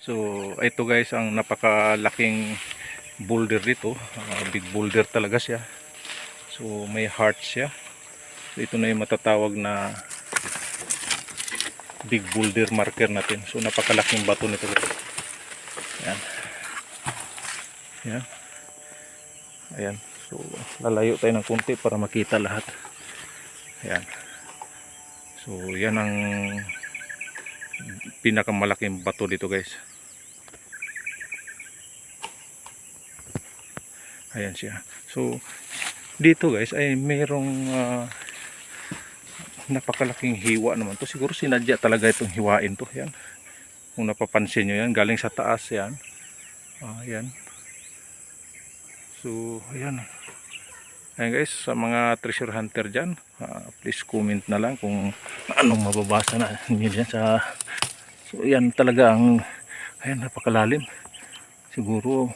So ito guys ang napakalaking boulder dito, big boulder talaga siya. So may heart siya. So ito na yung matatawag na big boulder marker natin. So napakalaking bato nito guys. Ayan. Ayan. Ayan. So lalayo tayo ng konti para makita lahat. Ayan. So yan ang pinakamalaking bato dito guys. Ayan siya. So dito guys ay mayroong napakalaking hiwa naman to. Siguro sinadya talaga itong hiwain to. Yan. Kung napapansin nyo yan, galing sa taas yan. Ayan. So ayan. Ayan guys, sa mga treasure hunter dyan, please comment na lang kung anong mababasa na ninyo dyan sa... So yan talaga ang... Ayan, napakalalim. Siguro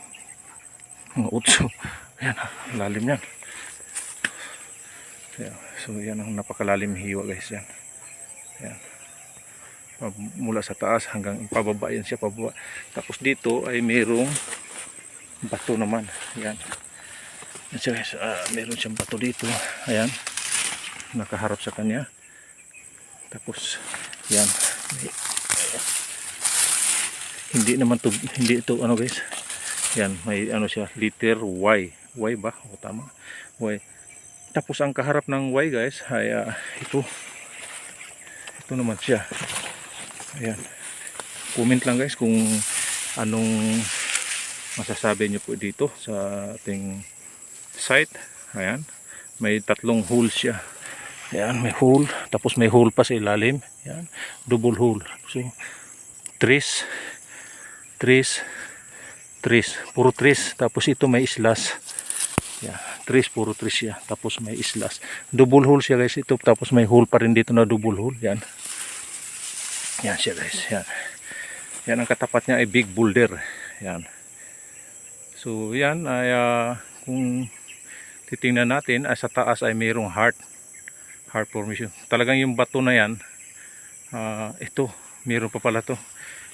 mga utso. Ayan, lalim yan. So yan ang napakalalim hiwa guys yan. Ayan. Mula sa taas hanggang pababa yan siya, pababa. Tapos dito ay mayroong bato naman. Ayan. Yan siya guys, mayroon siyang bato dito. Ayan. Nakaharap sa kanya. Tapos yan. Hindi naman to, hindi ito ano guys. Yan, may ano siya, letter Y. Y ba? O tama. Y. Tapos ang kaharap ng Y guys ay ito. Ito naman siya. Ayan. Comment lang guys kung anong masasabi nyo po dito sa ating site. Ayan. May tatlong hole siya. Ayan, may hole. Tapos may hole pa sa ilalim. Ayan. Double hole. So, trees. Puro trees. Tapos ito may islas. Yeah, trees, puro trees siya. Tapos may islas. Double hole siya guys ito. Tapos may hole pa rin dito na double hole. Yan. Yan siya guys. Yan. Yan ang katapat niya ay big boulder. Yan. So yan ay kung titingnan natin ay sa taas ay mayroong heart formation. Talagang yung bato na yan ito. Mayroon pa pala to.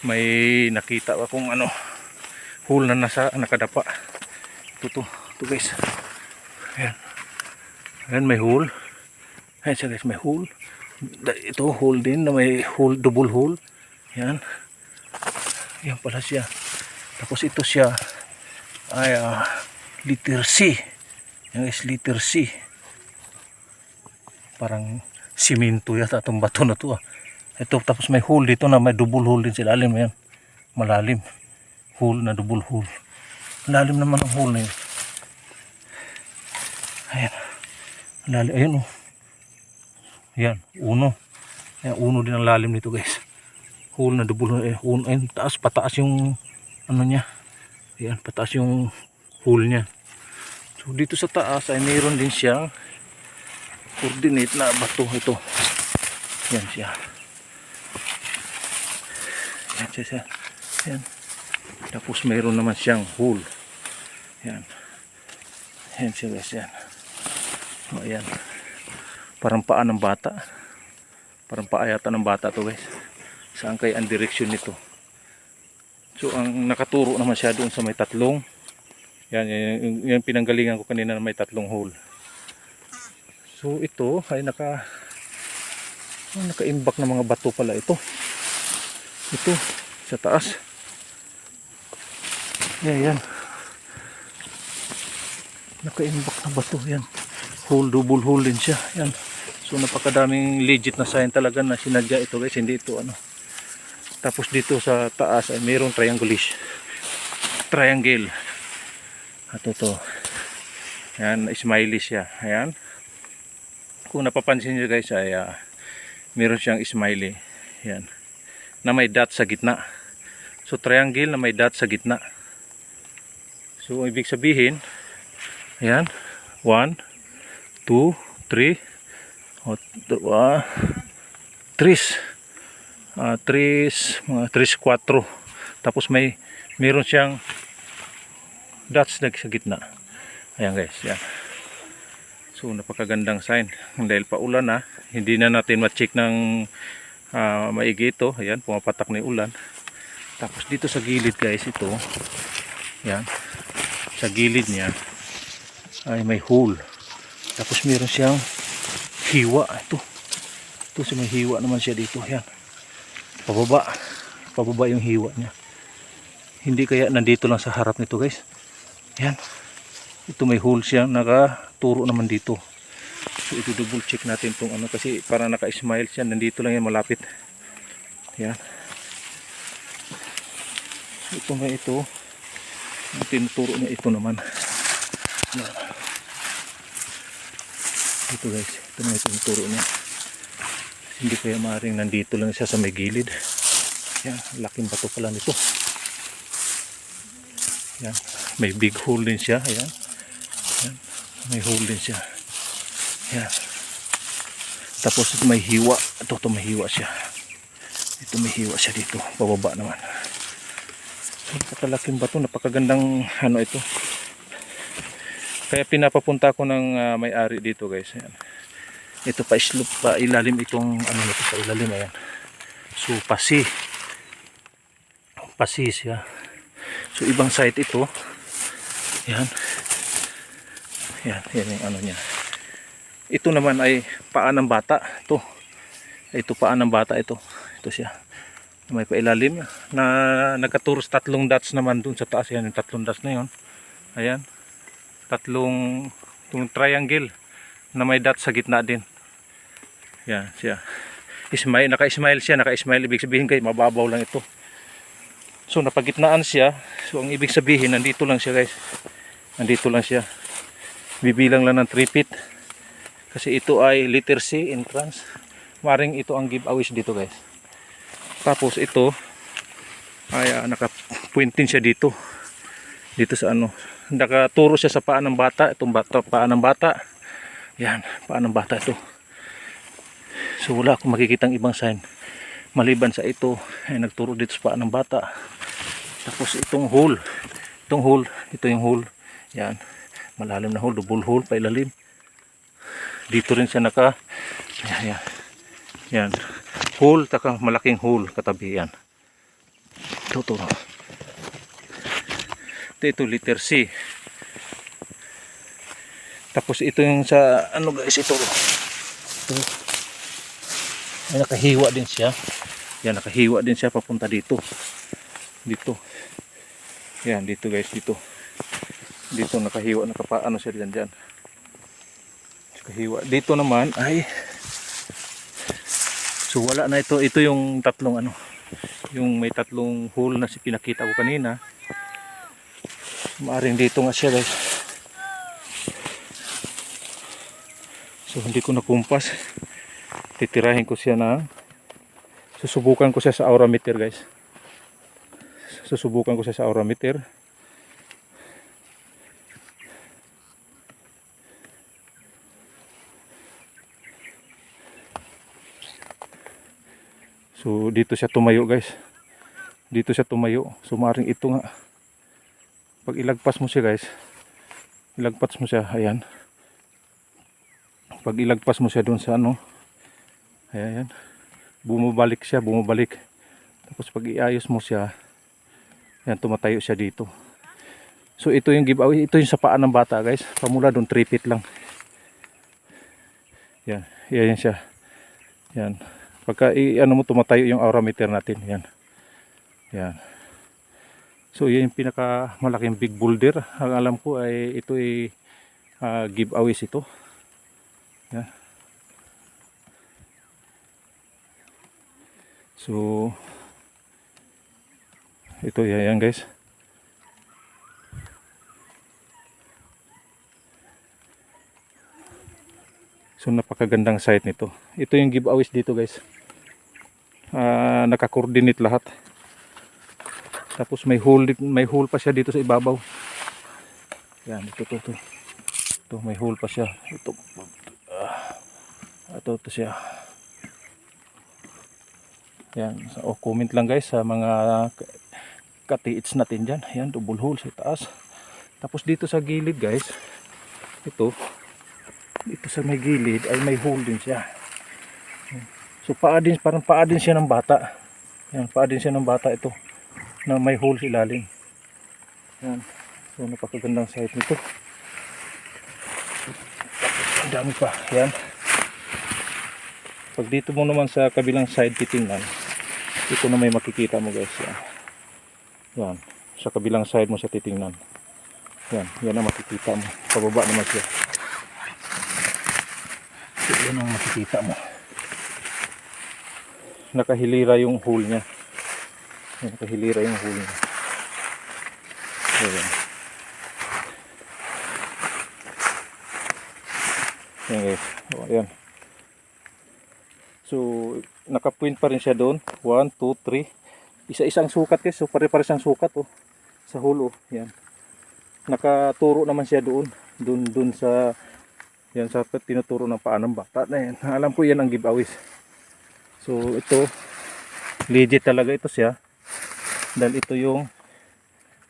May nakita akong ano hole na nakadapa. Ito guys. Ayan. Ayan may hole. Ayan siya guys, may hole. Ito hole din na may hole, double hole. Ayan. Ayan pala siya. Tapos ito siya ay letter C. Ayan guys, letter C. Parang simento yata itong bato na to. Ito tapos may hole dito na may double hole din sa ilalim. Ayan. Malalim. Hole na double hole. Lalim naman ang hole na yun. Ayan. Lalim. Ayan o. Ayan. Uno. Ayan. Uno din ang lalim nito guys. Hole na double hole. Ayan. Taas. Pataas yung ano niya. Ayan. Pataas yung hole niya. So dito sa taas ay mayroon din siyang coordinate na bato ito. Ayan siya. Ayan siya. Ayan. Tapos mayroon naman siyang hole. Ayan. Ayan siya guys. Ayan. O ayan. Parang paa ng bata. Parang paa yata ng bata to guys. Saan kaya ang direksyon nito? So ang nakaturo naman siya doon sa may tatlong. Yan. Yung pinanggalingan ko kanina na may tatlong hole. So ito ay naka-imbak na mga bato pala ito. Ito sa taas. Yan. Naka-imbak na bato yan. Hole, double hole din siya. Yan. So napakadaming legit na sign talaga na sinadya ito guys. Hindi ito ano. Tapos dito sa taas ay mayroong triangle. At ito. Yan, smiley siya. Ayan. Kung napapansin niyo guys ay mayroon siyang smiley. Yan. Na may dot sa gitna. So triangle na may dot sa gitna. So ibig sabihin, ayan, 1, 2, 3, trees, 4. Tapos mayroon siyang dots sa gitna. Ayan guys, yan. So napakagandang sign. Dahil paulan na, hindi na natin ma-check ng maigi ito. Ayan, pumapatak na yung ulan. Tapos dito sa gilid guys, ito, yan, sa gilid niya ay may hole. Tapos meron siyang hiwa. Ito may hiwa naman siya dito. Yan, pababa yung hiwa niya. Hindi kaya nandito lang sa harap nito guys. Yan, ito may hole siya, nakaturo naman dito. So ito double check natin itong ano, kasi para naka-smile siya, nandito lang yan malapit. Yan, ito may ito, ang tinuturo niya ito naman. Yan. Ito guys, ito na yung tinuturo niya. Hindi kaya maaaring nandito lang siya sa may gilid. Yan, laking bato pala nito. Yan, may big hole din siya. Yan, yan, may hole din siya. Yan, tapos ito may hiwa. Ito may hiwa siya. Ito may hiwa siya dito, pababa naman. So, napakalaking bato, napakagandang ano ito. Kaya pinapapunta ko ng may-ari dito guys. Ayan. Ito pa slope pa ilalim itong ano nito sa ilalim, ayan. So pasi siya. So ibang site ito. Yan. Yan yung ano niya. Ito naman ay paa ng bata. Ito paa ng bata ito. Ito siya. May pailalim na nagkaturos 3 dots naman dun sa taas. Yan yung 3 dots na yun. Ayan. 3 triangle na may dot sa gitna din. Yan siya. Naka-smile siya, naka-smile, ibig sabihin guys, mababaw lang ito. So napagitnaan siya. So ang ibig sabihin, nandito lang siya guys. Nandito lang siya. Bibilang lang ng 3 feet. Kasi ito ay letter C, entrance. Maring ito ang giveaways dito guys. Tapos ito ay naka-pointin siya dito. Dito sa ano. Nakaturo siya sa paa ng bata. Itong paa ng bata. Yan, paa ng bata ito. So wala akong makikitang ibang sign maliban sa ito ay nagturo dito sa paa ng bata. Tapos itong hole. Ito yung hole. Yan, malalim na hole, double hole, pailalim. Dito rin siya yan. Hole, taka malaking hole katabi yan. Ito. Ito letter C. Tapos ito yung sa ano guys, ito ay nakahiwa din siya. Yan, nakahiwa din siya papunta dito. Yan, dito guys, dito nakahiwa, nakapaano siya diyan. Nakahiwa. Dito naman ay so wala na ito yung tatlong ano, yung may 3 hole na pinakita ko kanina. Maaring dito nga siya guys. So hindi ko nakumpas. Titirahin ko siya susubukan ko siya sa aurameter guys. Susubukan ko siya sa aurameter. So dito siya tumayo guys. So maaring ito nga. Pag ilagpas mo siya guys, ayan. Pag ilagpas mo siya doon sa ano, ayan, bumabalik. Tapos pag iayos mo siya, ayan, tumatayo siya dito. So ito yung giveaway, ito yung sa paa ng bata guys, pamula doon 3 feet lang. Yan siya. Yan. Pagka ano mo, tumatayo yung aurameter natin, yan. So yan yung pinaka malaking big boulder. Ang alam ko ay ito ay giveaways ito. Yan. So ito yan guys. So napakagandang site nito. Ito yung giveaways dito guys. Naka-coordinate lahat. Tapos may hole pa siya dito sa ibabaw. Yan, ito. Ito may hole pa siya. Ito siya. Yan, so, comment lang guys sa mga katiits natin diyan. Yan, double hole sa taas. Tapos dito sa gilid guys, ito sa may gilid ay may hole din siya. So parang paa din siya ng bata. Yan, paa din siya ng bata ito. na may hole sa ilalim. Yan. So napakagandang site nito. Ang dami pa. Yan. Pag dito mo naman sa kabilang side titingnan, ito na may makikita mo guys. Yan. Yan. Sa kabilang side mo sa titingnan. Yan. Yan ang makikita mo. Pababa naman siya. So, yan ang makikita mo. Nakahilira yung hole niya. Yan, nakahilira yung hole niya. Ayan. Ayan guys. O, ayan. So, nakapoint pa rin siya doon. 1, 2, 3. Isa-isang sukat guys. So, pare-pare siyang sukat oh. Sa hole oh. Ayan. Nakaturo naman siya doon. Doon sa yan sa tinuturo ng paa ng bata na yan. Alam ko yan ang giveaways. So, ito legit talaga ito siya. Dahil ito yung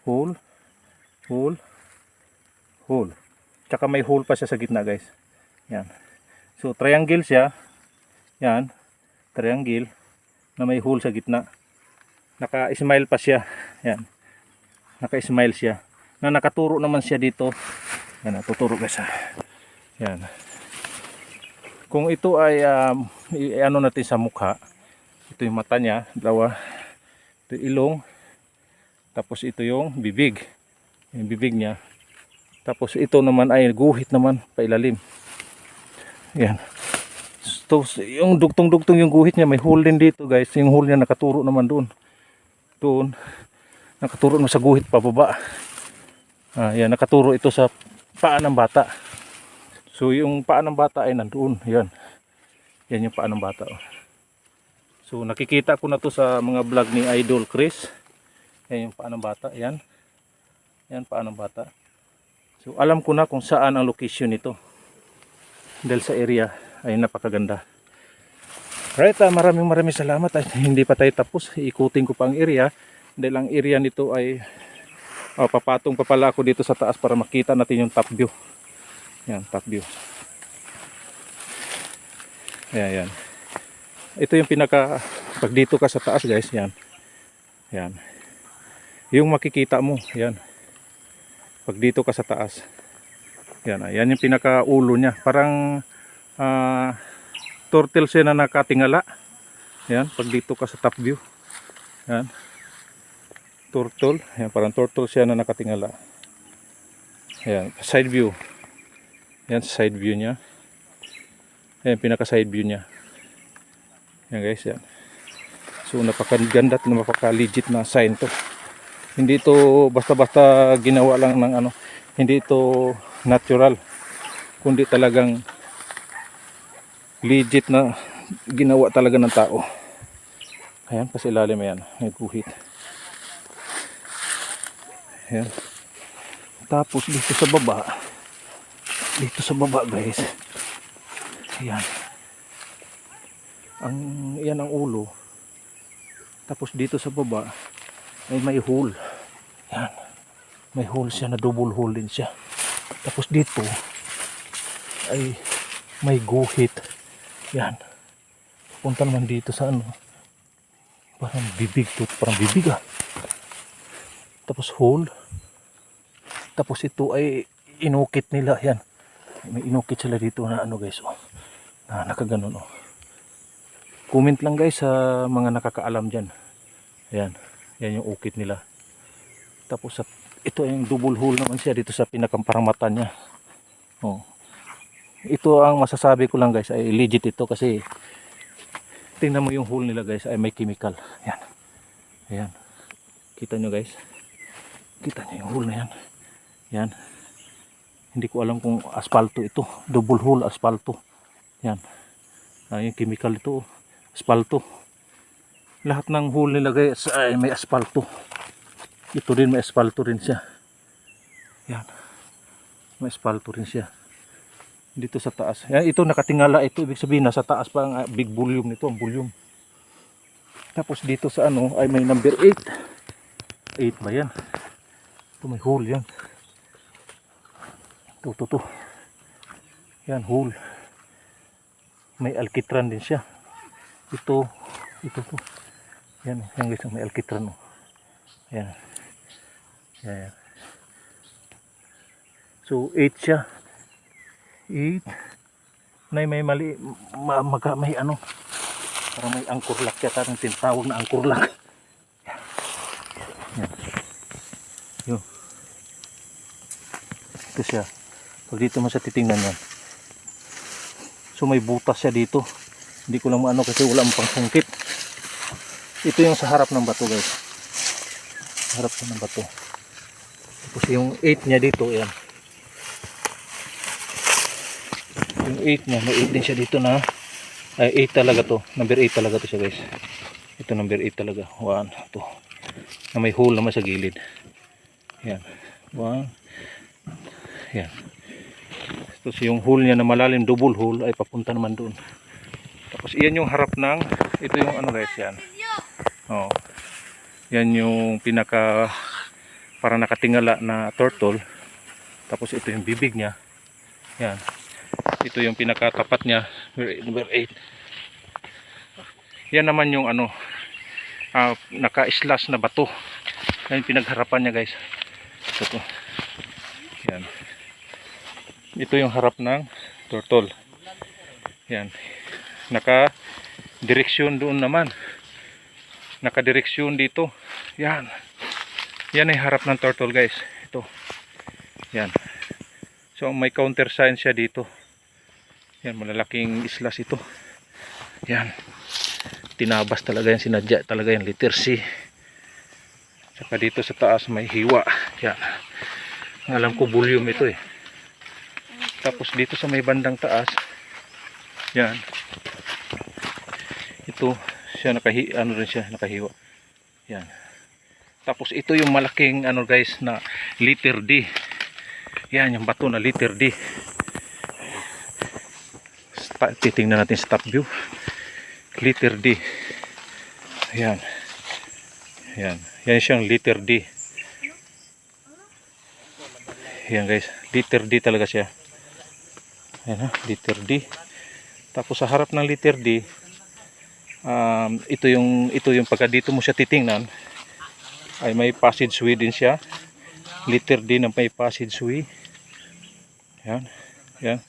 hole. Tsaka may hole pa siya sa gitna guys. Yan. So triangle siya. Yan. Triangle na may hole sa gitna. Naka-smile pa siya. Yan. Naka-smile siya. Na nakaturo naman siya dito. Yan. Tuturo guys ha. Yan. Kung ito ay ano natin sa mukha. Ito yung mata niya. Dalawa. Ito yung ilong. Tapos ito yung bibig. Yung bibig niya. Tapos ito naman ay guhit naman pailalim. Yan. So, yung dugtong-dugtong yung guhit niya, may hole din dito guys. Yung hole niya nakaturo naman doon. Doon. Nakaturo naman sa guhit pababa. Yan, nakaturo ito sa paa ng bata. So yung paa ng bata ay nandoon. Yan. Yan yung paa ng bata. So nakikita ko na to sa mga vlog ni Idol Chris. Yan yung paa ng bata. Yan. Yan paa ng bata. So alam ko na kung saan ang location nito. Dahil sa area ay napakaganda. Right, maraming salamat. Ay, hindi pa tayo tapos. Ikutin ko pa ang area. Dahil ang area nito ay papatong pa pala ako dito sa taas para makita natin yung top view. Yan, top view. Ayan, yan. Ito yung pinaka, pag dito ka sa taas guys, yan. Yan. Yung makikita mo, yan. Pag dito ka sa taas. Yan, yan yung pinaka ulo niya. Parang turtle siya na nakatingala. Yan, pag dito ka sa top view. Yan. Turtle. Yan, parang turtle siya na nakatingala. Yan, side view. Yan, side view niya. Yan, pinaka side view niya. Yan guys, yan. So, napakaganda at napaka-legit na sign to. Hindi ito basta-basta ginawa lang ng ano. Hindi ito natural. Kundi talagang legit na ginawa talaga ng tao. Ayan, pasilalim yan. May guhit. Ayan. Tapos dito sa baba. Dito sa baba guys. Ayan. Yan ang ulo. Tapos dito sa baba ay may hole. Yan. May hole siya na double hole din siya. Tapos dito ay may guhit. Yan. Punta naman dito sa ano. Parang bibig to. Parang bibig ah. Tapos hole. Tapos ito ay inukit nila. Yan. May inukit sila dito na ano guys. Oh. Na nakaganon oh. Comment lang guys sa mga nakakaalam dyan. Ayan. Yan yung ukit nila. Tapos ito yung double hole naman siya dito sa pinakaparang mata niya. Oh. Ito ang masasabi ko lang guys ay legit ito kasi tingnan mo yung hole nila guys ay may chemical. Ayan. Ayan. Kita nyo guys. Kita nyo yung hole na yan. Yan. Hindi ko alam kung asfalto ito. Double hole asfalto. Yan. Yung chemical ito. Asfalto. Lahat ng hole nila guys ay may asfalto. Ito rin may asfalto rin siya. Yan. May asfalto rin siya. Dito sa taas. Yan, ito nakatingala ito. Ibig sabihin nasa taas pa ang big volume nito. Ang volume. Tapos dito sa ano ay may number 8. 8 ba yan? Ito may hole yan. Ito. Yan, hole. May alkitran din siya. Ito. Yan guys, may alkitran. Ayan. Ayan. So 8 siya. 8. May mali, may ano, parang may angkor lock yata ng tinatawag na angkor lock. Yan. Yun. Ito siya. Pag dito mo siya titingnan yan. So may butas siya dito. Hindi ko lang maano kasi wala ang pangsungkit. Ito yung sa harap ng bato guys. Harap siya ng bato. Tapos yung 8 niya dito, yan. Yung 8 niya, may 8 din siya dito na ay 8 talaga to. Number 8 talaga to siya guys. Ito number 8 talaga. 1, 2. Na may hole naman sa gilid. Yan. 1. Yan. Tapos yung hole niya na malalim, double hole, ay papunta naman doon. Tapos iyan yung harap ng, ito yung ano guys, yan. Oh. Yan yung pinaka para nakatingala na turtle. Tapos ito yung bibig niya. Yan. Ito yung pinakatapat niya, number 8. Yan naman yung ano, naka-slash na bato. Yan yung pinagharapan niya guys. Ito. Yan. Ito yung harap ng turtle. Yan. Naka-direksyon doon naman. Naka-direksyon dito. Yan. Yan ay harap ng turtle guys. Ito. Yan. So may counter sign siya dito. Yan, malalaking islas ito. Yan. Tinabas talaga yan, sinadya talaga yan, letter C. Saka dito sa taas may hiwa. Yan. Alam ko volume ito eh. Tapos dito sa may bandang taas, yan. Ito, siya ano rin siya, nakahiwa. Yan. Tapos ito yung malaking ano guys na letter D. Yan yung bato na letter D. Titingnan natin sa top view. Letter D. Ayan. Ayan. Yan siyang letter D. Ayan guys. Letter D talaga siya. Ayan ha. Letter D. Tapos sa harap ng letter D, ito yung pagka dito mo siya titingnan, ay may passageway din siya. Letter D na may passageway. Ayan. Ayan.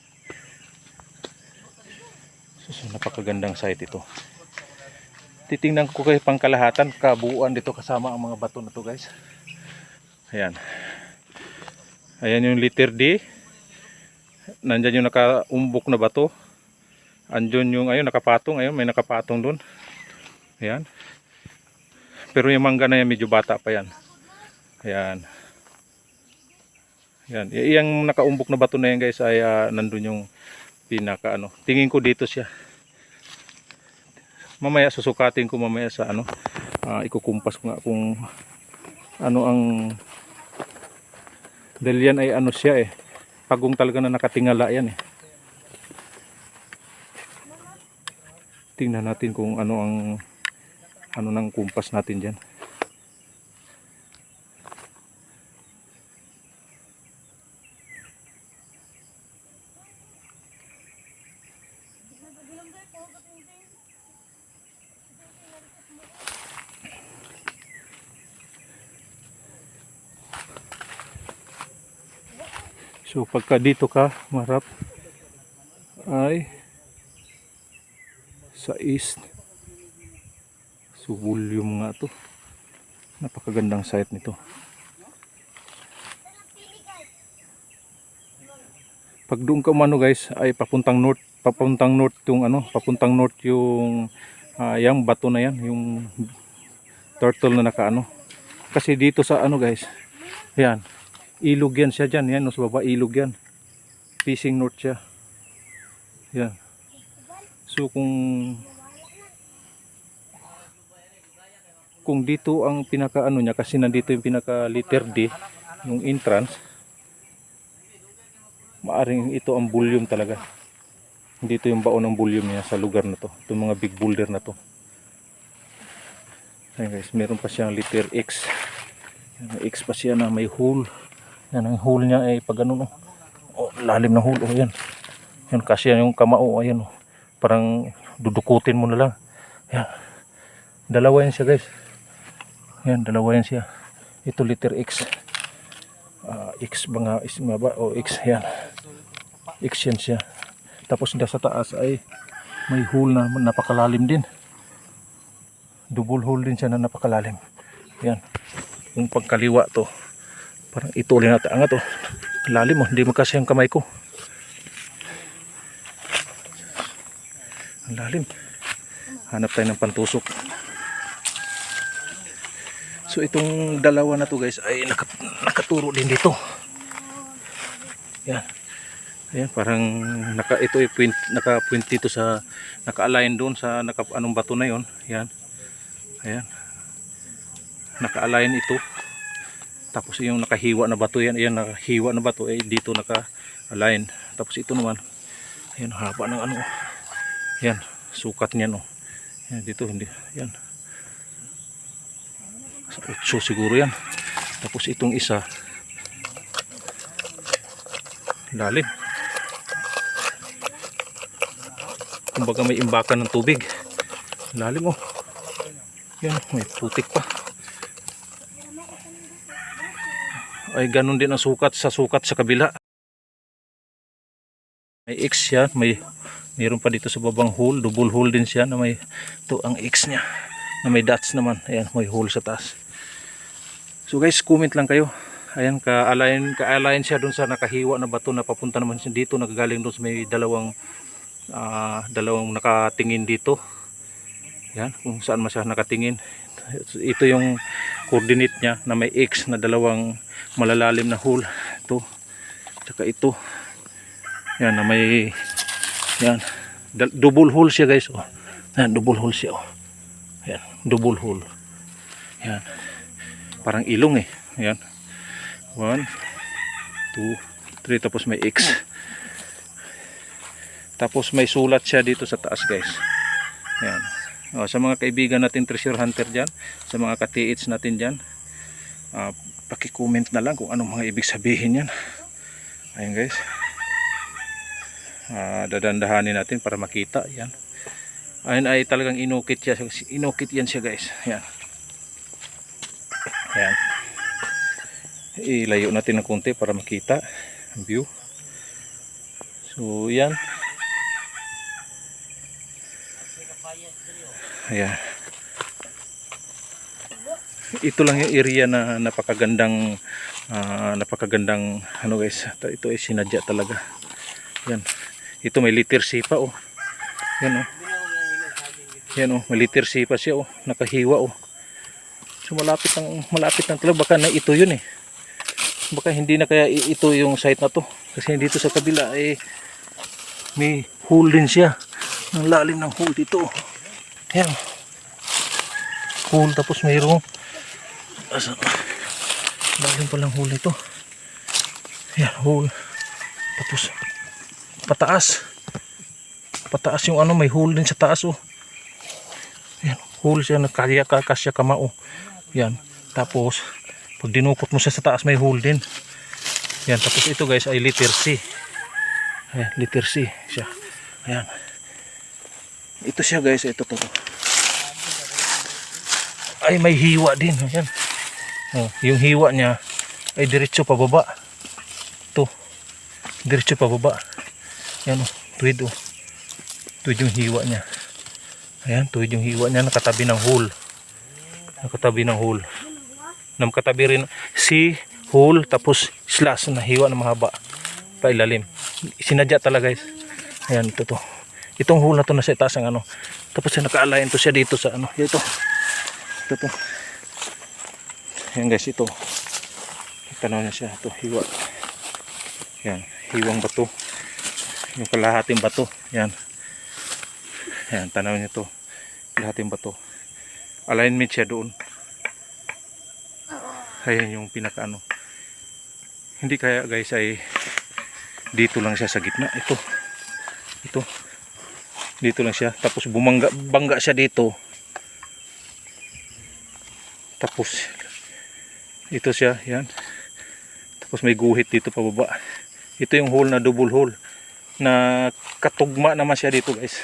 So, napakagandang site ito. Titingnan ko kayo pangkalahatan, kabuuan dito kasama ang mga bato na to guys. Ayan. Ayan yung letter D. Nandyan yung nakaumbok na bato. Andyan yung ayun nakapatong, ayun may nakapatong doon. Ayan. Pero yung mangga na yan medyo bata pa yan. Ayan. Ayan. Yung nakaumbok na bato na yan guys ay nandun yung pinaka ano. Tingin ko dito siya. Mamaya susukatin ko mamaya sa ano. Ikukumpas ko nga kung ano ang, dahil yan ay ano siya eh. Pagong talaga na nakatingala yan eh. Tingnan natin kung ano ang ano ng kumpas natin diyan. So pagka dito ka marap ay sa east. So volume nga to. Napakagandang site nito. Pag doon ka umano guys ay papuntang north yung ano, papuntang north yung yung bato na yan, yung turtle na nakaano. Kasi dito sa ano guys, yan, ilog yan siya dyan, yan, sa baba ilog yan. Facing north siya. Yan. So kung dito ang pinaka ano niya, kasi nandito yung pinaka letter D, yung entrance, maaring ito ang volume talaga. Dito yung baon ng volume niya sa lugar na to, itong mga big boulder na to. Ayan guys, meron pa siyang letter X. May X pa siya na may hole. Yan ang hole niya ay pag ano, no? Oh, lalim na hole. Oh, yan. Yan kasi yan yung kamao. Ayan, oh. Parang dudukutin mo na lang. Yan. Dalawa yan siya guys. Yan, dalawa yan siya. Ito letter X. X ba ba? O X yan. X yan siya. Tapos sa taas ay may hole na napakalalim din. Double hole din siya na napakalalim. Yan. Yung pagkaliwa to. Parang ito ulit natin. Angat to. Lalim mo. Hindi magkasya yung kamay ko. Ang lalim. Hanap tayo ng pantusok. So itong dalawa na to guys ay nakaturo din dito. Yan. Ayan, parang ito ay naka-point dito sa naka-align doon sa anong bato na yon. Yan. Ayan. Naka-align ito. Tapos yung nakahiwa na bato yan, ayan nakahiwa na bato ay dito naka-align. Tapos ito naman, ayan haba ng ano. Yan, sukat niya no. Yan dito hindi. Yan. 8 siguro yan. Tapos itong isa lalim. Kumbaga may imbakan ng tubig. Lalim oh. Yan, may putik pa. Ay ganun din ang sukat sa kabila. May X yan, mayroon pa dito sa babang hole, double hole din siya na may ito ang X niya. Na may dots naman. Ayan, may hole sa taas. So guys, comment lang kayo. Ayan, ka-align siya dun sa nakahiwa na bato na papunta naman siya dito. Nagagaling dun sa may dalawang nakatingin dito. Ayan, kung saan man siya nakatingin. Ito yung coordinate niya na may X na dalawang malalalim na hole. Ito. Tsaka ito. Ayan, na may double hole siya guys. Oh. Ayan, double hole siya. Oh. Ayan, double hole. Ayan. Parang ilong eh. Ayan. 1, 2, 3. Tapos may X. Tapos may sulat siya dito sa taas guys. Ayan. O, sa mga kaibigan natin treasure hunter dyan. Sa mga ka-TH natin dyan. Paki-comment na lang kung anong mga ibig sabihin yan. Ayan guys. Dadandahanin natin para makita. Ayan. Ayan ay talagang inukit siya. Inukit yan siya guys. Ayan. Ayan. Ilayo natin ng konti para makita ang view. So yan. Ayan. Ito lang yung area na napakagandang ano guys. Ito ay sinadya talaga. Yan. Ito may letter C pa oh. Yan oh. Yan oh, may letter C pa siya oh, nakahiwa oh. So malapit lang talaga, baka na ito yun eh. Baka hindi na kaya ito yung site na to. Kasi dito sa kabila eh may hole din siya. Ang lalim ng hole dito. Yan. Hole tapos mayroong lalim palang hole ito. Yan, hole. Tapos pataas yung ano, may hole din sa taas oh. Yan, hole siya, kasya kamao. Yan, tapos pag dinukot mo siya sa taas may hole din. Yan, tapos ito guys ay letter C. Ayan, letter C siya. Ayan. Ito siya guys, ito to. Ay may hiwa din. Ayan. Oh, yung hiwa niya ay diretso pababa. Ito. Diretso pababa. Yan oh, tuwid oh. Tuwid yung hiwa niya. Ayan, tuwid yung hiwa niya, nakatabi ng hole. Nakatabi ng hole. Nakatabi rin si hole tapos slash na hiwa na mahaba. Pailalim. Sinadya talaga guys. Ayan, ito to. Itong hole na to nasa itaas ang ano. Tapos naka-align to siya dito sa ano. Ito. Ito to. Ayan guys, ito. Tanaw na siya. Ito, hiwa. Ayan, hiwang bato. Yung kalahating bato. Ayan. Ayan, tanaw niyo to. Kalahating bato. Alignment siya doon. Ayan yung pinaka ano. Hindi kaya guys ay dito lang siya sa gitna. Ito. Ito. Dito lang siya. Tapos bangga siya dito. Tapos ito siya. Yan. Tapos may guhit dito pababa. Ito yung hole na double hole. Na katugma naman siya dito guys.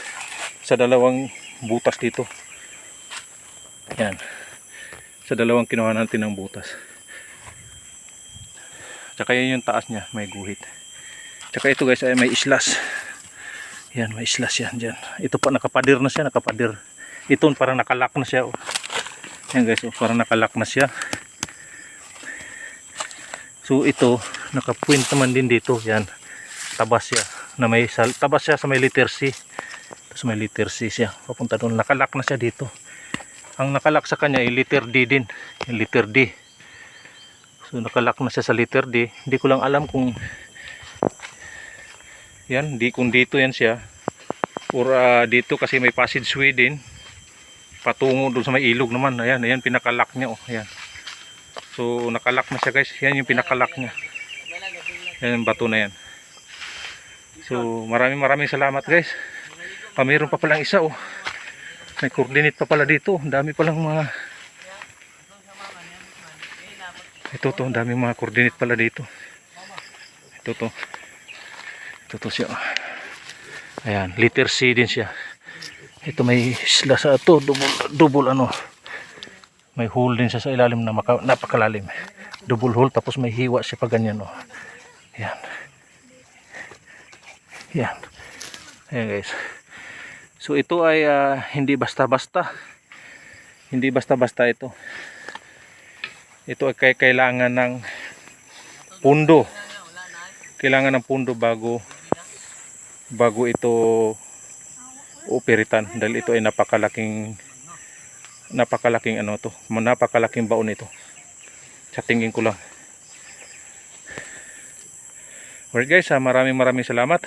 Sa dalawang butas dito. Yan. Sa dalawang kinuha natin ng butas. Tsaka yan yung taas niya, may guhit. Tsaka ito guys ay may islas. Yan, may islas yan dyan. Ito pa nakapadir na siya, nakapadir. Ito parang nakalak na siya. Oh. Yan guys, oh, parang nakalak na siya. So ito, nakapuint naman din dito. Yan, tabas siya. Na may tabas siya sa may letter C. Tapos may letter C siya. Papunta doon, nakalak na siya dito. Ang nakalak sa kanya ay letter D din. Yung letter D. So nakalak na siya sa letter D. Hindi ko lang alam kung yan, kung dito yan siya or dito kasi may passageway din patungo doon sa may ilog naman. Ayan, ayan pinakalak niya. Oh, ayan. So nakalak na siya guys. Yan yung pinakalak niya. Yan yung bato na yan. So maraming salamat guys. Mayroon pa palang isa. Oh. May coordinate pa pala dito. Ang dami palang mga ito to, ang daming mga coordinate pala dito. Ito to siya. Ayan, letter C din siya. Ito may isla sa ito, double ano. May hole din siya sa ilalim na napakalalim. Double hole tapos may hiwa siya pa ganyan, oh. Ayan. Ayan. Ayan guys. So ito ay hindi basta-basta. Hindi basta-basta ito. Ito ay kailangan ng pundo. Kailangan ng pundo bago ito operitan dahil ito ay napakalaking ano to, napakalaking baon ito. Sa tingin ko lang. Alright guys, maraming salamat.